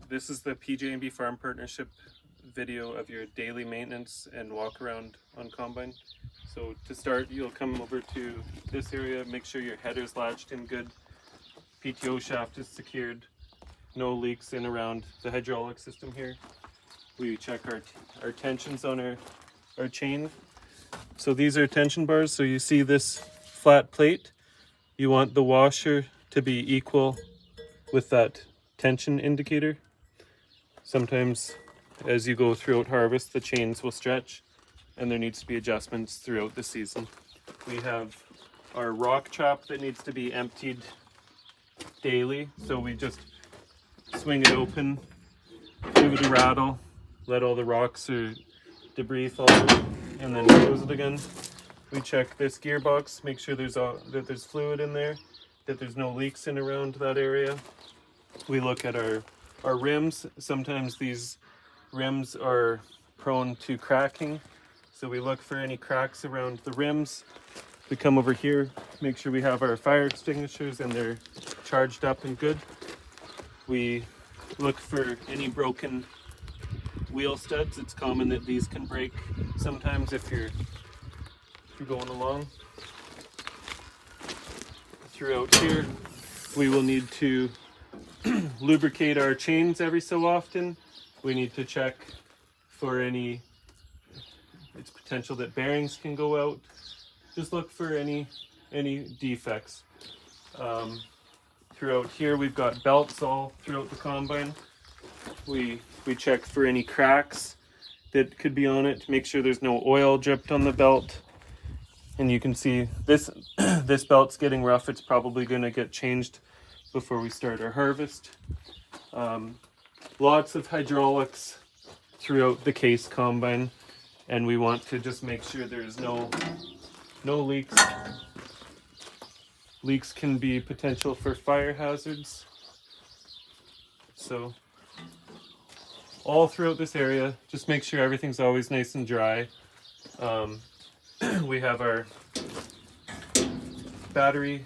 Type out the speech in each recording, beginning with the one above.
This is the PJ&B Farm Partnership video of your daily maintenance and walk around on combine. So to start, you'll come over to this area, make sure your header's latched in good, PTO shaft is secured, no leaks in around the hydraulic system here. We check our tensions on our chain. So these are tension bars. So you see this flat plate, you want the washer to be equal with that tension indicator. Sometimes as you go throughout harvest, the chains will stretch and there needs to be adjustments throughout the season. We have our rock trap that needs to be emptied daily. So we just swing it open, give it a rattle, let all the rocks or debris fall out, and then close it again. We check this gearbox, make sure that there's fluid in there, that there's no leaks in around that area. We look at our rims. Sometimes these rims are prone to cracking, so we look for any cracks around the rims. We come over here, make sure we have our fire extinguishers and they're charged up and good. We look for any broken wheel studs. It's common that these can break sometimes if you're going along. Throughout here, we will need to lubricate our chains every so often. We need to check for it's potential that bearings can go out. Just look for any defects. Throughout here, we've got belts all throughout the combine. We check for any cracks that could be on it to make sure there's no oil dripped on the belt. And you can see this this belt's getting rough. It's probably going to get changed before we start our harvest. Lots of hydraulics throughout the case combine, and we want to just make sure there's no leaks. Leaks can be potential for fire hazards. So all throughout this area, just make sure everything's always nice and dry. We have our battery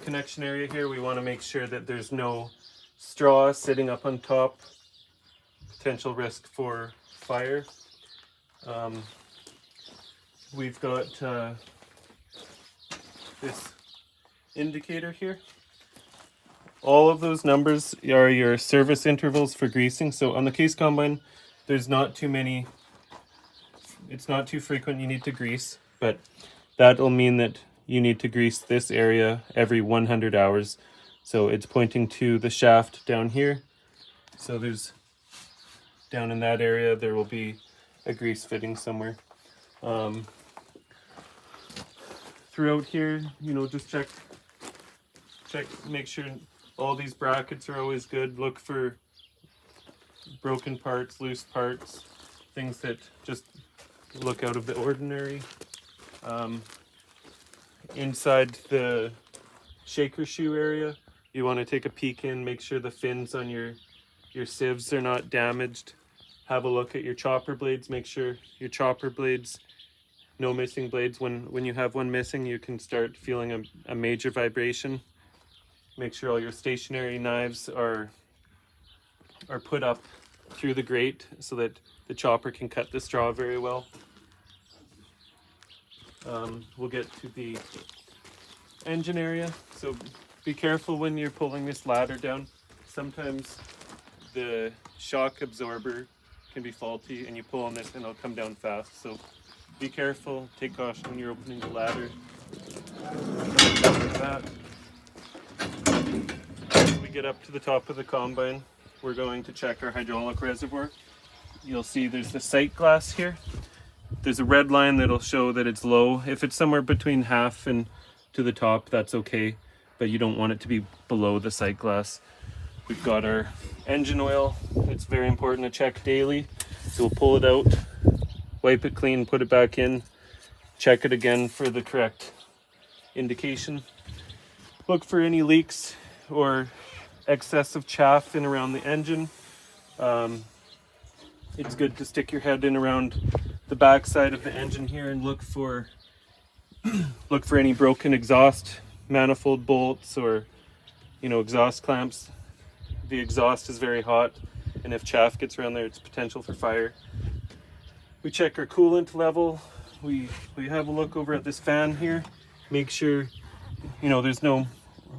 connection area here. We want to make sure that there's no straw sitting up on top, potential risk for fire. We've got this indicator here. All of those numbers are your service intervals for greasing. So on the case combine, there's not too many, it's not too frequent you need to grease, but that'll mean that you need to grease this area every 100 hours. So it's pointing to the shaft down here. So there's, down in that area, there will be a grease fitting somewhere. Throughout here, just check, make sure all these brackets are always good. Look for broken parts, loose parts, things that just look out of the ordinary. Inside the shaker shoe area, you want to take a peek in, make sure the fins on your sieves are not damaged. Have a look at your chopper blades, make sure your chopper blades, no missing blades. When you have one missing, you can start feeling a major vibration. Make sure all your stationary knives are put up through the grate so that the chopper can cut the straw very well. We'll get to the engine area. So be careful when you're pulling this ladder down. Sometimes the shock absorber can be faulty and you pull on this and it'll come down fast. So be careful, take caution when you're opening the ladder. Like that. As we get up to the top of the combine, we're going to check our hydraulic reservoir. You'll see there's the sight glass here. There's a red line that'll show that it's low. If it's somewhere between half and to the top, that's okay, but you don't want it to be below the sight glass. We've got our engine oil. It's very important to check daily. So we'll pull it out, wipe it clean, put it back in, check it again for the correct indication. Look for any leaks or excessive chaff in around the engine. It's good to stick your head in around the back side of the engine here and look for any broken exhaust manifold bolts or exhaust clamps. the exhaust is very hot, and if chaff gets around there, it's potential for fire. We check our coolant level. We have a look over at this fan here. Make sure, you know, there's no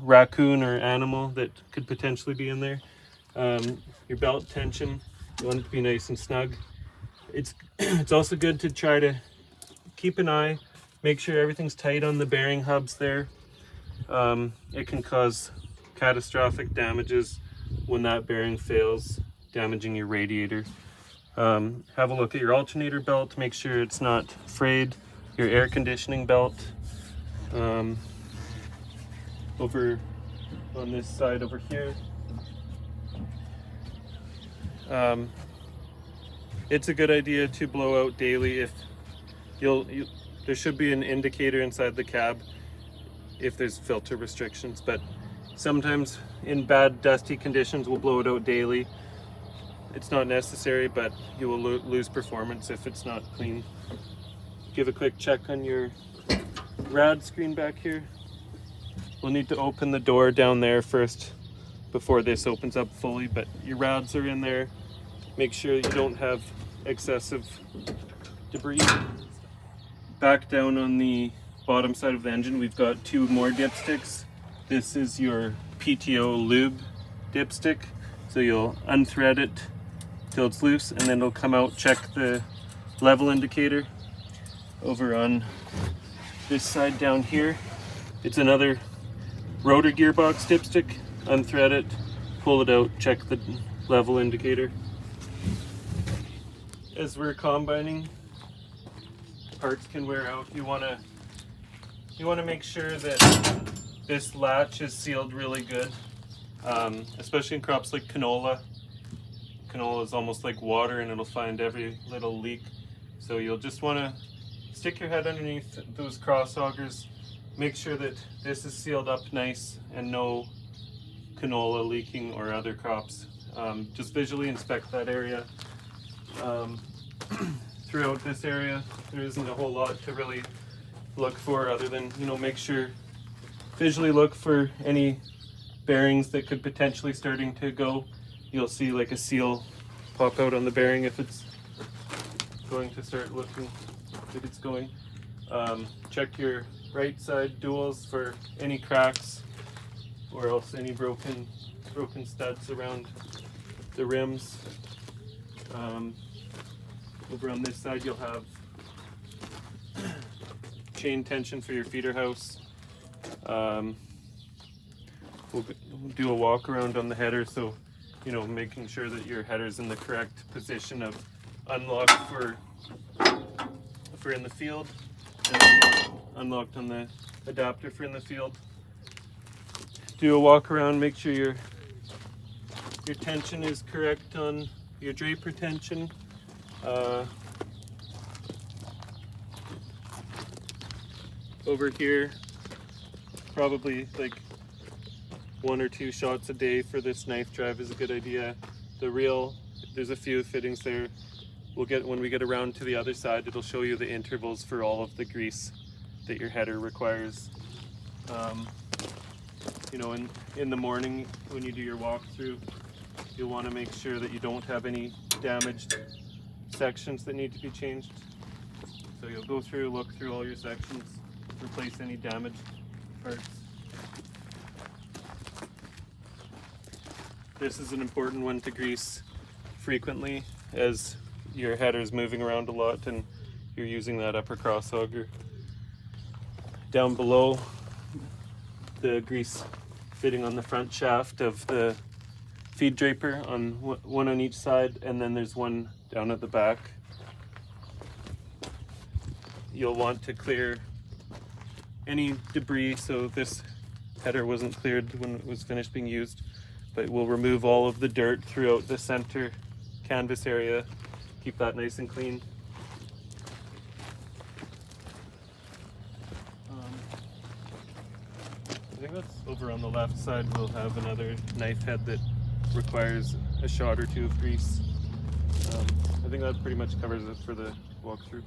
raccoon or animal that could potentially be in there. Your belt tension, you want it to be nice and snug. It's also good to try to keep an eye, make sure everything's tight on the bearing hubs there. It can cause catastrophic damages when that bearing fails, damaging your radiator. Have a look at your alternator belt, make sure it's not frayed. Your air conditioning belt. Over on this side over here. It's a good idea to blow out daily. If there should be an indicator inside the cab if there's filter restrictions, but sometimes in bad dusty conditions we'll blow it out daily. It's not necessary, but you will lose performance if it's not clean. Give a quick check on your rad screen back here. We'll need to open the door down there first before this opens up fully, but your rads are in there. Make sure you don't have excessive debris. Back down on the bottom side of the engine, we've got 2 more dipsticks. This is your PTO lube dipstick. So you'll unthread it till it's loose, and then it'll come out. Check the level indicator. Over on this side down here, it's another rotor gearbox dipstick. Unthread it, pull it out, check the level indicator. As we're combining, parts can wear out. You want to make sure that this latch is sealed really good, especially in crops like canola. Canola is almost like water, and it'll find every little leak. So you'll just want to stick your head underneath those cross augers. Make sure that this is sealed up nice and no canola leaking or other crops. Just visually inspect that area. Throughout this area, there isn't a whole lot to really look for other than, you know, make sure, visually look for any bearings that could potentially starting to go. You'll see like a seal pop out on the bearing if it's going to start looking like it's going. Check your right side duals for any cracks or else any broken studs around the rims. Over on this side you'll have chain tension for your feeder house. We'll do a walk around on the header, so you know, making sure that your header's in the correct position of unlock for in the field, and unlocked on the adapter for in the field. Do a walk around, make sure your tension is correct on your draper tension. Over here, probably like 1 or 2 shots a day for this knife drive is a good idea. The reel, there's a few fittings there. We'll get, when we get around to the other side, it'll show you the intervals for all of the grease that your header requires. You know, in the morning when you do your walkthrough, you'll want to make sure that you don't have any damaged sections that need to be changed. So you'll go through, look through all your sections, replace any damaged parts. This is an important one to grease frequently as your header is moving around a lot and you're using that upper cross auger. Down below, the grease fitting on the front shaft of the feed draper, on one on each side, and then there's one down at the back. You'll want to clear any debris, so this header wasn't cleared when it was finished being used, but we'll remove all of the dirt throughout the center canvas area, keep that nice and clean. I think that's over on the left side. We'll have another knife head that requires a shot or 2 of grease. I think that pretty much covers it for the walkthrough.